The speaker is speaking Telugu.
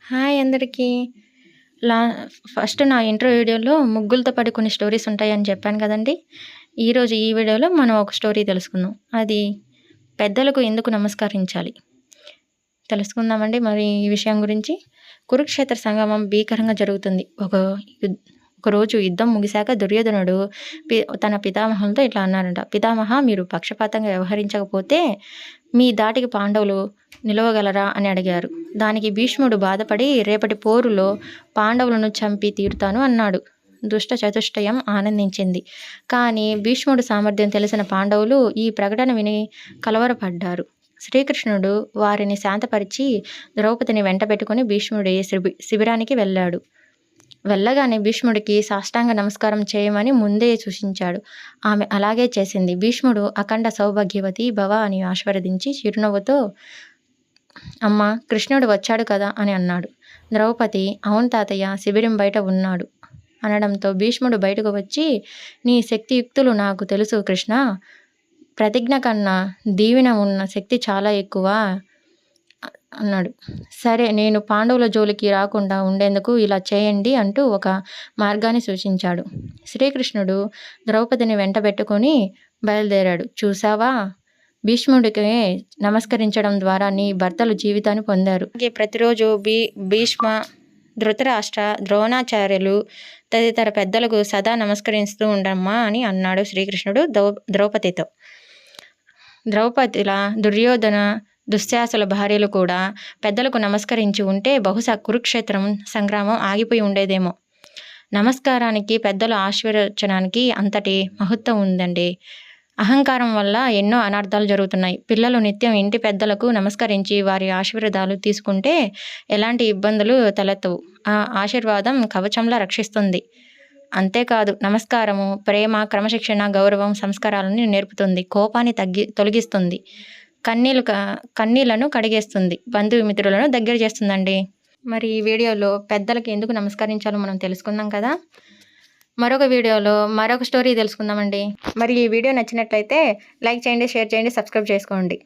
హాయ్ అందరికీ. లా ఫస్ట్ నా ఇంట్రో వీడియోలో ముగ్గులతో పాటు కొన్ని స్టోరీస్ ఉంటాయని చెప్పాను కదండీ! ఈరోజు ఈ వీడియోలో మనం ఒక స్టోరీ తెలుసుకుందాం. అది పెద్దలకు ఎందుకు నమస్కరించాలి తెలుసుకుందామండి. మరి ఈ విషయం గురించి కురుక్షేత్ర సంగమం భీకరంగా జరుగుతుంది. ఒకరోజు యుద్ధం ముగిశాక దుర్యోధనుడు తన పితామహులతో ఇట్లా అన్నారంట. పితామహ, మీరు పక్షపాతంగా వ్యవహరించకపోతే మీ దాటికి పాండవులు నిలవగలరా అని అడిగారు. దానికి భీష్ముడు బాధపడి రేపటి పోరులో పాండవులను చంపి తీరుతాను అన్నాడు. దుష్ట చతుష్టయం ఆనందించింది. కానీ భీష్ముడు సామర్థ్యం తెలిసిన పాండవులు ఈ ప్రకటన విని కలవరపడ్డారు. శ్రీకృష్ణుడు వారిని శాంతపరిచి ద్రౌపదిని వెంటబెట్టుకుని భీష్ముడి శిబిరానికి వెళ్ళాడు. వెళ్ళగానే భీష్ముడికి సాష్టాంగ నమస్కారం చేయమని ముందే సూచించాడు. ఆమె అలాగే చేసింది. భీష్ముడు అఖండ సౌభాగ్యవతి భవ అని ఆశీర్వదించి చిరునవ్వుతో అమ్మ, కృష్ణుడు వచ్చాడు కదా అని అన్నాడు. ద్రౌపది అవును తాతయ్య, శిబిరం బయట ఉన్నాడు అనడంతో భీష్ముడు బయటకు వచ్చి, నీ శక్తియుక్తులు నాకు తెలుసు కృష్ణ, ప్రతిజ్ఞ కన్నా దీవెన ఉన్న శక్తి చాలా ఎక్కువ అన్నాడు. సరే, నేను పాండవుల జోలికి రాకుండా ఉండేందుకు ఇలా చేయండి అంటూ ఒక మార్గాన్ని సూచించాడు. శ్రీకృష్ణుడు ద్రౌపదిని వెంటబెట్టుకొని బయలుదేరాడు. చూసావా, భీష్ముడికి నమస్కరించడం ద్వారా నీ భర్తలు జీవితాన్ని పొందారు. ప్రతిరోజు భీష్మ, ధృతరాష్ట్ర, ద్రోణాచార్యులు తదితర పెద్దలకు సదా నమస్కరిస్తూ ఉండమ్మా అని అన్నాడు శ్రీకృష్ణుడు ద్రౌపదితో. ద్రౌపదిల దుర్యోధన, దుశ్శాసల భార్యలు కూడా పెద్దలకు నమస్కరించి ఉంటే బహుశా కురుక్షేత్రం సంగ్రామం ఆగిపోయి ఉండేదేమో. నమస్కారానికి, పెద్దల ఆశీర్వచనానికి అంతటి మహత్వం ఉందండి. అహంకారం వల్ల ఎన్నో అనర్థాలు జరుగుతున్నాయి. పిల్లలు నిత్యం ఇంటి పెద్దలకు నమస్కరించి వారి ఆశీర్వాదాలు తీసుకుంటే ఎలాంటి ఇబ్బందులు తలెత్తవు. ఆ ఆశీర్వాదం కవచంలా రక్షిస్తుంది. అంతేకాదు, నమస్కారము ప్రేమ, క్రమశిక్షణ, గౌరవం, సంస్కారాలను నేర్పుతుంది. కోపాన్ని తొలగిస్తుంది. కన్నీళ్లను కడిగేస్తుంది. బంధుమిత్రులను దగ్గర చేస్తుందండి. మరి ఈ వీడియోలో పెద్దలకి ఎందుకు నమస్కరించాలో మనం తెలుసుకుందాం కదా. మరొక వీడియోలో మరొక స్టోరీ తెలుసుకుందామండి. మరి ఈ వీడియో నచ్చినట్లయితే లైక్ చేయండి, షేర్ చేయండి, సబ్స్క్రైబ్ చేసుకోండి.